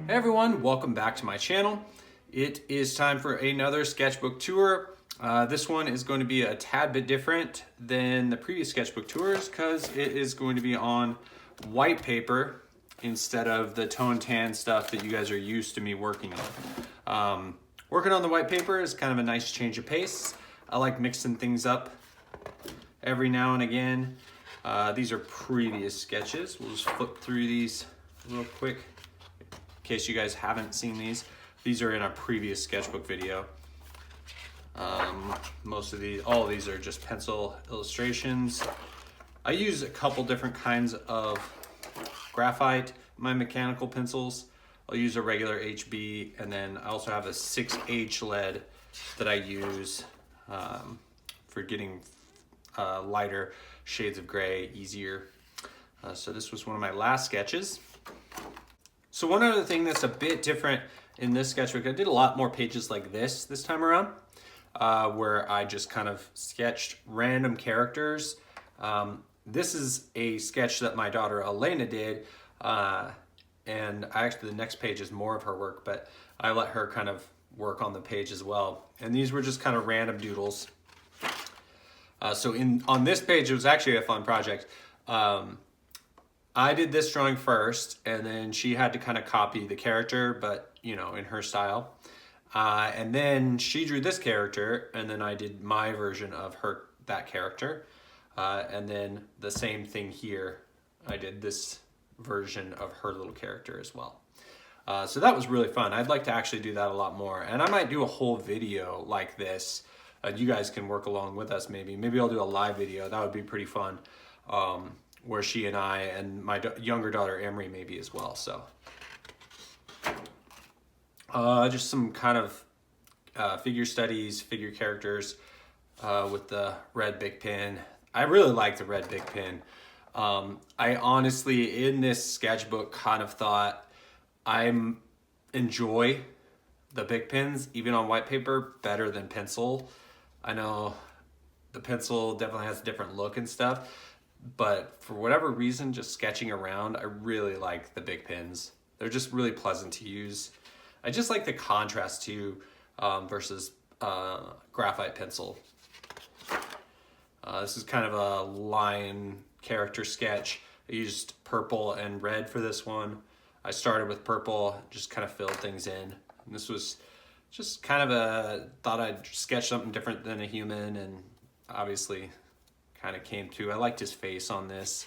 Hey everyone, welcome back to my channel. It is time for another sketchbook tour. This one is going to be a tad bit different than the previous sketchbook tours because it is going to be on white paper instead of the tone tan stuff that you guys are used to me working on. Working on the white paper is kind of a nice change of pace. I like mixing things up every now and again. These are previous sketches. We'll just flip through these real quick. In case you guys haven't seen these are in a previous sketchbook video. All of these are just pencil illustrations. I use a couple different kinds of graphite, my mechanical pencils. I'll use a regular HB, and then I also have a 6H lead that I use for getting lighter shades of gray easier. So this was one of my last sketches. So one other thing that's a bit different in this sketchbook, I did a lot more pages like this time around, where I just kind of sketched random characters. This is a sketch that my daughter Elena did, and actually the next page is more of her work, but I let her kind of work on the page as well. And these were just kind of random doodles. So on this page, it was actually a fun project. I did this drawing first, and then she had to kind of copy the character, but you know, in her style. And then she drew this character, and then I did my version of that character. And then the same thing here, I did this version of her little character as well. So that was really fun. I'd like to actually do that a lot more, and I might do a whole video like this. You guys can work along with us maybe. Maybe I'll do a live video. That would be pretty fun. Where she and I and my younger daughter Emery maybe as well. So just some kind of figure studies, figure characters with the red Bic pen. I really like the red Bic pen. I honestly, in this sketchbook, kind of thought I enjoy the Bic pens, even on white paper, better than pencil. I know the pencil definitely has a different look and stuff, but for whatever reason, just sketching around, I really like the Bic pens. They're just really pleasant to use. I just like the contrast too, versus graphite pencil. This is kind of a lion character sketch. I used purple and red for this one. I started with purple, just kind of filled things in. And this was just kind of thought I'd sketch something different than a human, and obviously kind of came to. I liked his face on this.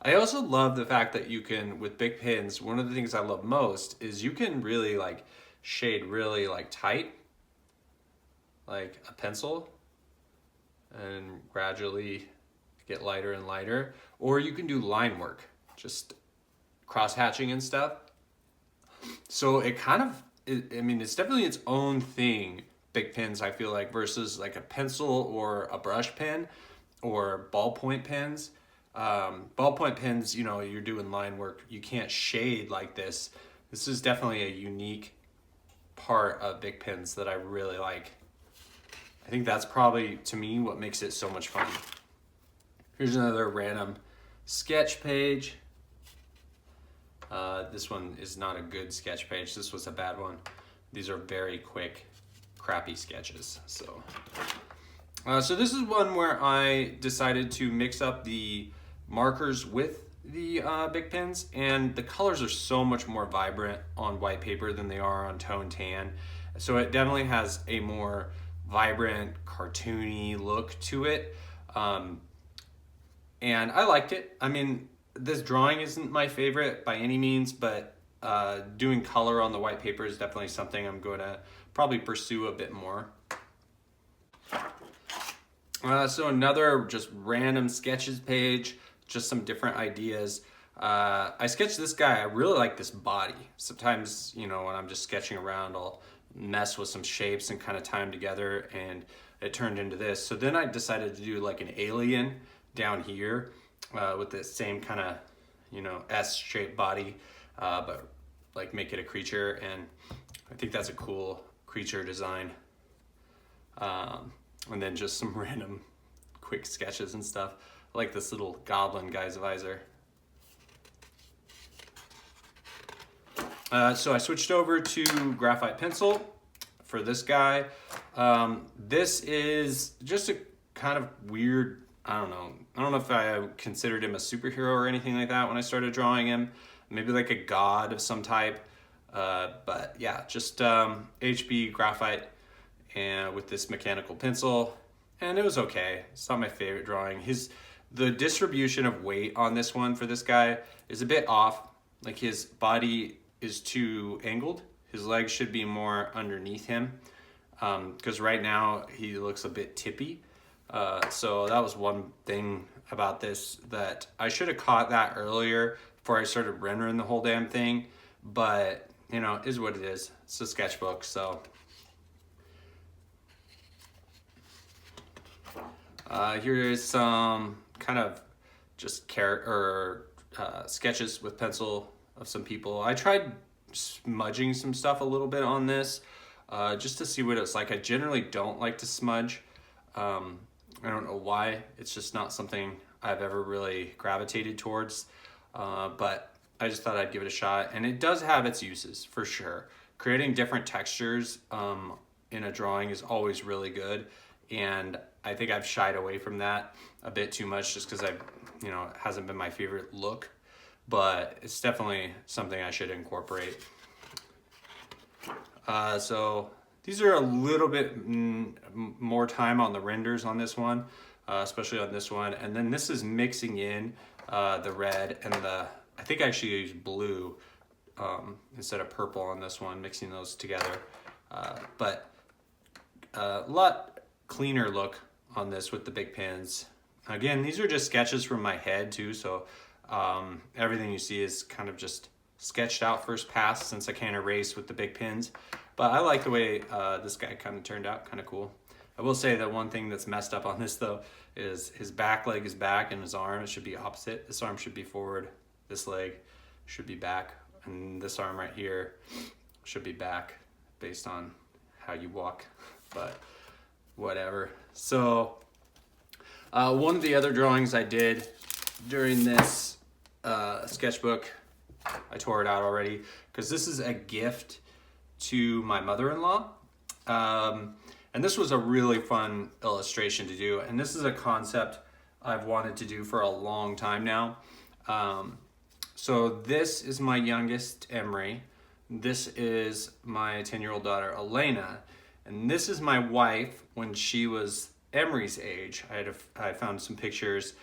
I also love the fact that you can, with Bic pens, one of the things I love most is you can really like shade really like tight, like a pencil, and gradually get lighter and lighter. Or you can do line work, just cross hatching and stuff. So it kind of, I mean, it's definitely its own thing, Bic pens, I feel like, versus like a pencil or a brush pen or ballpoint pens. Ballpoint pens, you know, you're doing line work, you can't shade like this. This is definitely a unique part of Bic pens that I really like. I think that's probably, to me, what makes it so much fun. Here's another random sketch page. This one is not a good sketch page. This was a bad one. These are very quick, crappy sketches. So this is one where I decided to mix up the markers with the Bic pens, and the colors are so much more vibrant on white paper than they are on tone tan. So it definitely has a more vibrant, cartoony look to it. And I liked it. I mean, this drawing isn't my favorite by any means, but doing color on the white paper is definitely something I'm going to probably pursue a bit more. So another just random sketches page, just some different ideas. I sketched this guy. I really like this body. Sometimes, you know, when I'm just sketching around, I'll mess with some shapes and kind of tie them together, and it turned into this. So then I decided to do like an alien down here with the same kind of, you know, S-shaped body, but like make it a creature, and I think that's a cool creature design. And then just some random quick sketches and stuff. I like this little goblin guy's visor. So I switched over to graphite pencil for this guy. This is just a kind of weird, I don't know if I considered him a superhero or anything like that when I started drawing him. Maybe like a god of some type. But yeah, just HB graphite and with this mechanical pencil, and it was okay. It's not my favorite drawing. The distribution of weight on this one for this guy is a bit off. Like his body is too angled. His legs should be more underneath him, because right now he looks a bit tippy. So that was one thing about this that I should have caught that earlier before I started rendering the whole damn thing. But you know, it is what it is. It's a sketchbook, so. Here is some kind of just sketches with pencil of some people. I tried smudging some stuff a little bit on this, just to see what it's like. I generally don't like to smudge. I don't know why. It's just not something I've ever really gravitated towards, but I just thought I'd give it a shot. And it does have its uses, for sure. Creating different textures in a drawing is always really good. And I think I've shied away from that a bit too much just because it hasn't been my favorite look. But it's definitely something I should incorporate. So these are a little bit more time on the renders on this one, especially on this one. And then this is mixing in the red and I think I actually used blue instead of purple on this one, mixing those together. But a lot cleaner look on this with the big pins. Again, these are just sketches from my head too, so everything you see is kind of just sketched out first pass since I can't erase with the big pins. But I like the way this guy kind of turned out, kind of cool. I will say that one thing that's messed up on this though is his back leg is back and his arm, it should be opposite. This arm should be forward, this leg should be back, and this arm right here should be back based on how you walk, but whatever. So one of the other drawings I did during this sketchbook, I tore it out already because this is a gift to my mother-in-law, and this was a really fun illustration to do, and this is a concept I've wanted to do for a long time now. So this is my youngest, Emery. This is my 10-year-old daughter, Elena. And this is my wife when she was Emery's age. I found some pictures.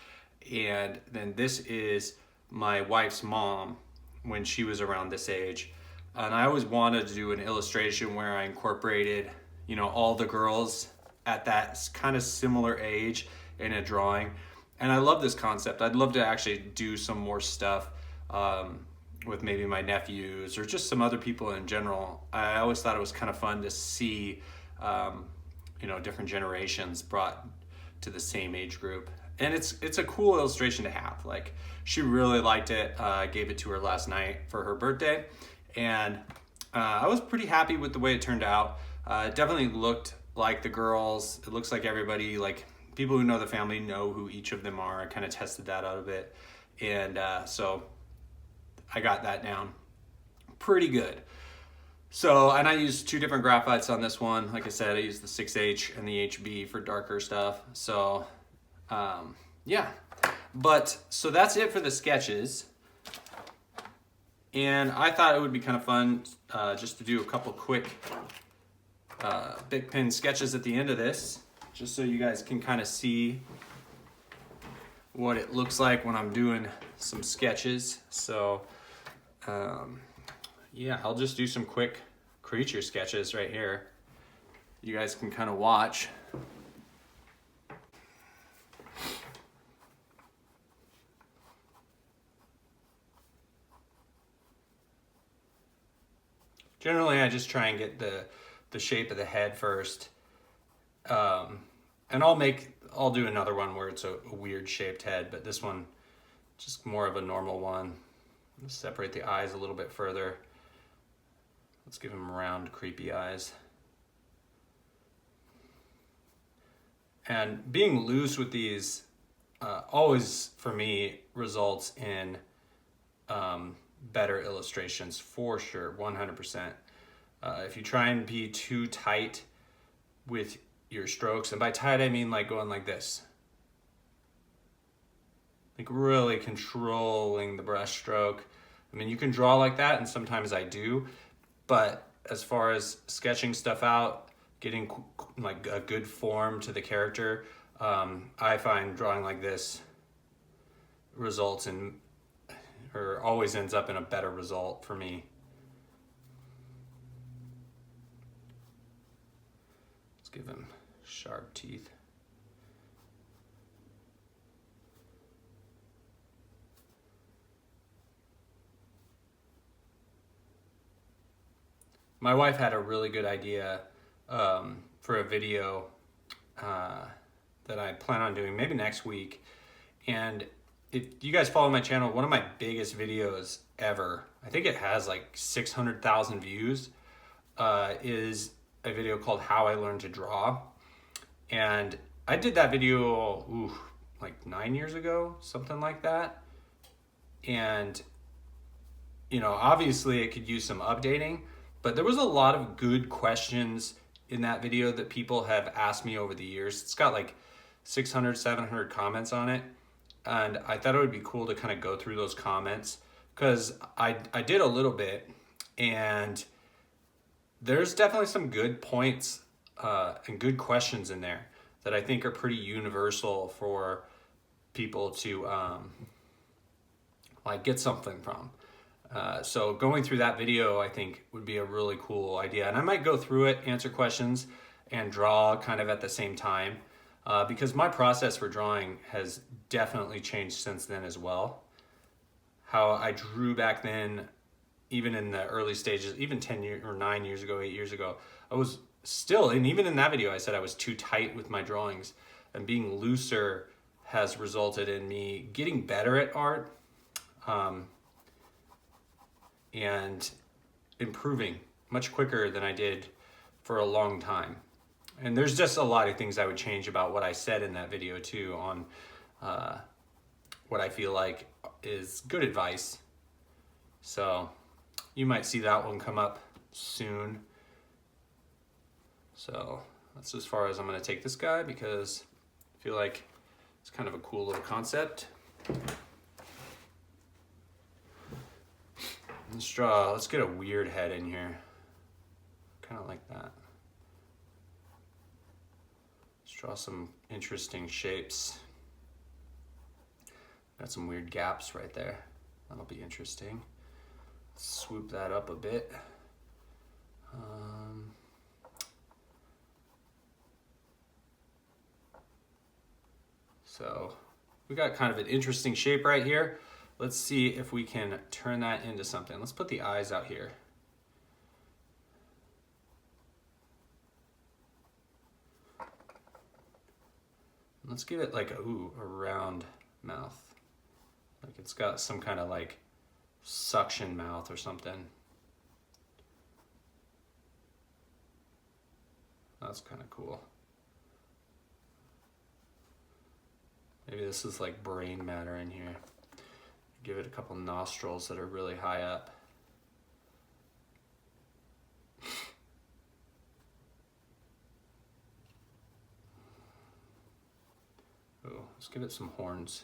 And then this is my wife's mom when she was around this age. And I always wanted to do an illustration where I incorporated, all the girls at that kind of similar age in a drawing. And I love this concept. I'd love to actually do some more stuff with maybe my nephews or just some other people in general. I always thought it was kind of fun to see, different generations brought to the same age group. And it's a cool illustration to have. Like, she really liked it. I gave it to her last night for her birthday. And I was pretty happy with the way it turned out. It definitely looked like the girls. It looks like everybody, like people who know the family know who each of them are. I kind of tested that out a bit. And so I got that down pretty good. So, and I used 2 different graphites on this one. Like I said, I used the 6H and the HB for darker stuff. So, yeah. But, so that's it for the sketches. And I thought it would be kind of fun just to do a couple quick big pen sketches at the end of this, just so you guys can kind of see what it looks like when I'm doing some sketches. So, yeah, I'll just do some quick creature sketches right here. You guys can kind of watch. Generally, I just try and get the shape of the head first. And I'll do another one where it's a weird shaped head, but this one, just more of a normal one. Let's separate the eyes a little bit further. Let's give them round, creepy eyes. And being loose with these always, for me, results in better illustrations for sure, 100%. If you try and be too tight with your strokes, and by tight I mean like going like this, like really controlling the brush stroke. I mean, you can draw like that, and sometimes I do, but as far as sketching stuff out, getting like a good form to the character, I find drawing like this results in, or always ends up in a better result for me. Let's give him sharp teeth. My wife had a really good idea for a video that I plan on doing maybe next week. And if you guys follow my channel, one of my biggest videos ever, I think it has like 600,000 views, is a video called How I Learned to Draw. And I did that video like 9 years ago, something like that. And, you know, obviously it could use some updating, but there was a lot of good questions in that video that people have asked me over the years. It's got like 600, 700 comments on it. And I thought it would be cool to kind of go through those comments, because I did a little bit, and there's definitely some good points and good questions in there that I think are pretty universal for people to like get something from. So going through that video, I think would be a really cool idea. And I might go through it, answer questions, and draw kind of at the same time. Because my process for drawing has definitely changed since then as well. How I drew back then, even in the early stages, even 10 years or 9 years ago, 8 years ago, I was still, and even in that video, I said I was too tight with my drawings, and being looser has resulted in me getting better at art, and improving much quicker than I did for a long time. And there's just a lot of things I would change about what I said in that video too, on what I feel like is good advice. So you might see that one come up soon. So that's as far as I'm going to take this guy, because I feel like it's kind of a cool little concept. Let's get a weird head in here. Kind of like that. Let's draw some interesting shapes. Got some weird gaps right there. That'll be interesting. Swoop that up a bit. So we got kind of an interesting shape right here. Let's see if we can turn that into something. Let's put the eyes out here. Let's give it like a round mouth. Like it's got some kind of like suction mouth or something. That's kind of cool. Maybe this is like brain matter in here. Give it a couple nostrils that are really high up. Oh, let's give it some horns.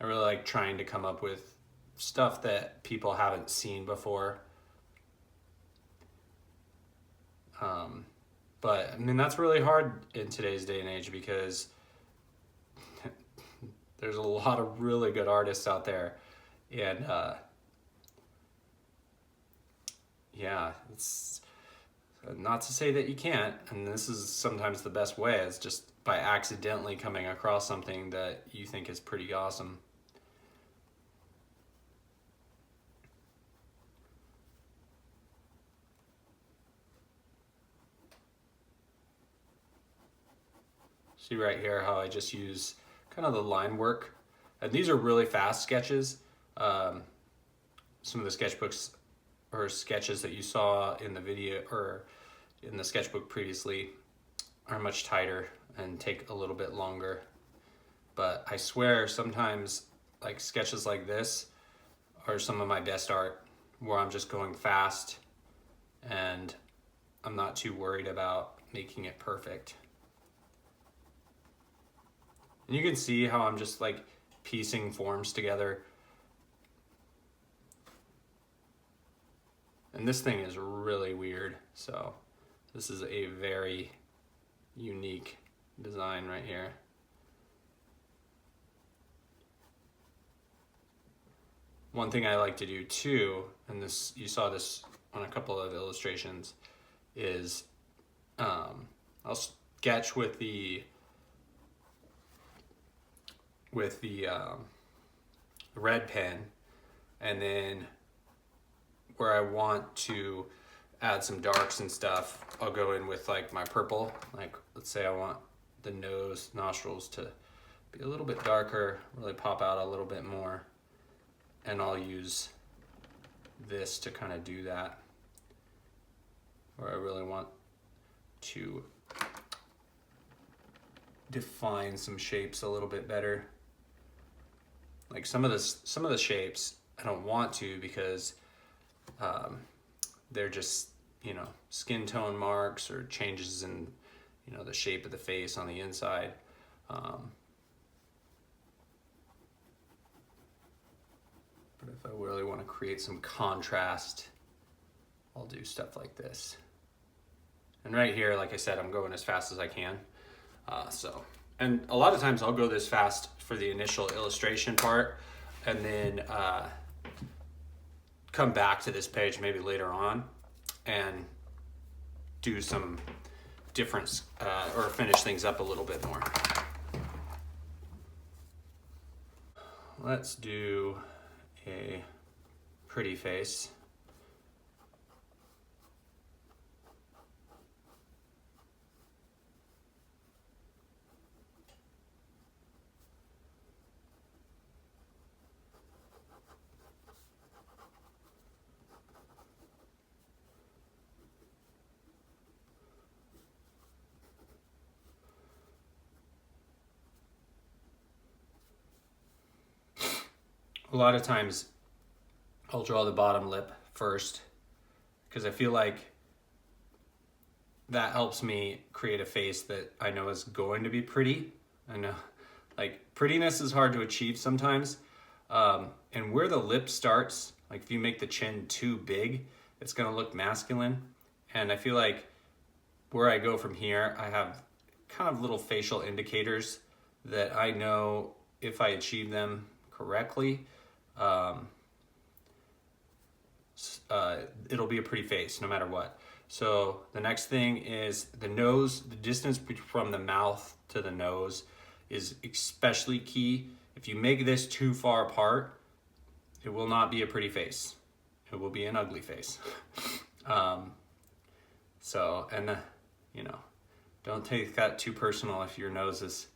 I really like trying to come up with stuff that people haven't seen before. But I mean, that's really hard in today's day and age, because there's a lot of really good artists out there. And yeah, it's not to say that you can't, and this is sometimes the best way, is just by accidentally coming across something that you think is pretty awesome. See right here how I just use kind of the line work. And these are really fast sketches. Some of the sketchbooks or sketches that you saw in the video or in the sketchbook previously are much tighter and take a little bit longer. But I swear sometimes like sketches like this are some of my best art, where I'm just going fast and I'm not too worried about making it perfect. And you can see how I'm just like piecing forms together. And this thing is really weird. So this is a very unique design right here. One thing I like to do too, and this, you saw this on a couple of illustrations, is I'll sketch with the red pen, and then where I want to add some darks and stuff, I'll go in with like my purple. Like let's say I want the nose, nostrils to be a little bit darker, really pop out a little bit more, and I'll use this to kind of do that, where I really want to define some shapes a little bit better. Like some of the shapes I don't want to, because they're just, you know, skin tone marks or changes in, you know, the shape of the face on the inside. But if I really want to create some contrast, I'll do stuff like this. And right here, like I said, I'm going as fast as I can. And a lot of times I'll go this fast for the initial illustration part, and then come back to this page maybe later on and do some different, or finish things up a little bit more. Let's do a pretty face. A lot of times I'll draw the bottom lip first, because I feel like that helps me create a face that I know is going to be pretty. I know, like, prettiness is hard to achieve sometimes. And where the lip starts, like if you make the chin too big, it's gonna look masculine. And I feel like where I go from here, I have kind of little facial indicators that I know if I achieve them correctly, it'll be a pretty face no matter what. So the next thing is the nose. The distance from the mouth to the nose is especially key. If you make this too far apart, it will not be a pretty face. It will be an ugly face. You know, don't take that too personal if your nose is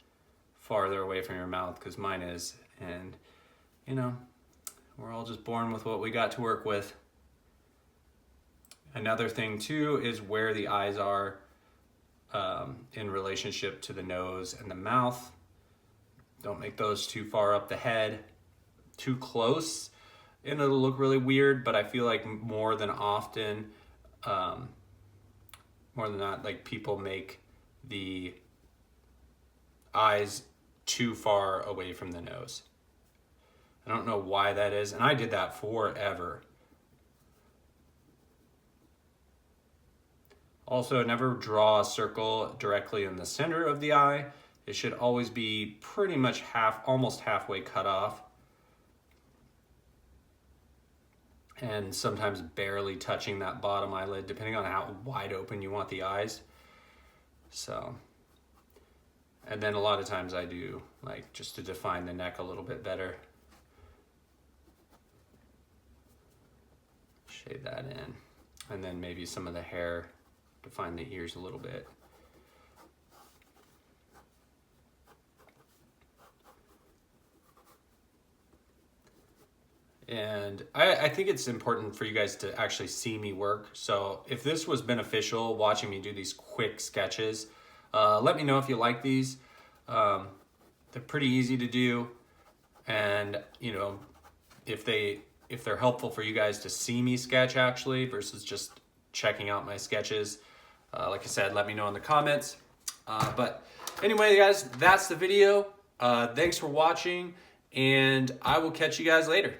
farther away from your mouth, because mine is. And, you know, we're all just born with what we got to work with. Another thing too is where the eyes are in relationship to the nose and the mouth. Don't make those too far up the head, too close, and it'll look really weird. But I feel like more than not, like, people make the eyes too far away from the nose. I don't know why that is, and I did that forever. Also, never draw a circle directly in the center of the eye. It should always be pretty much almost halfway cut off, and sometimes barely touching that bottom eyelid, depending on how wide open you want the eyes. So, and then a lot of times I do, like, just to define the neck a little bit better, shade that in, and then maybe some of the hair, define the ears a little bit. And I think it's important for you guys to actually see me work. So if this was beneficial, watching me do these quick sketches, let me know if you like these. They're pretty easy to do. And you know, if they're helpful for you guys to see me sketch actually versus just checking out my sketches, like I said, let me know in the comments. But anyway, guys, that's the video. Thanks for watching, and I will catch you guys later.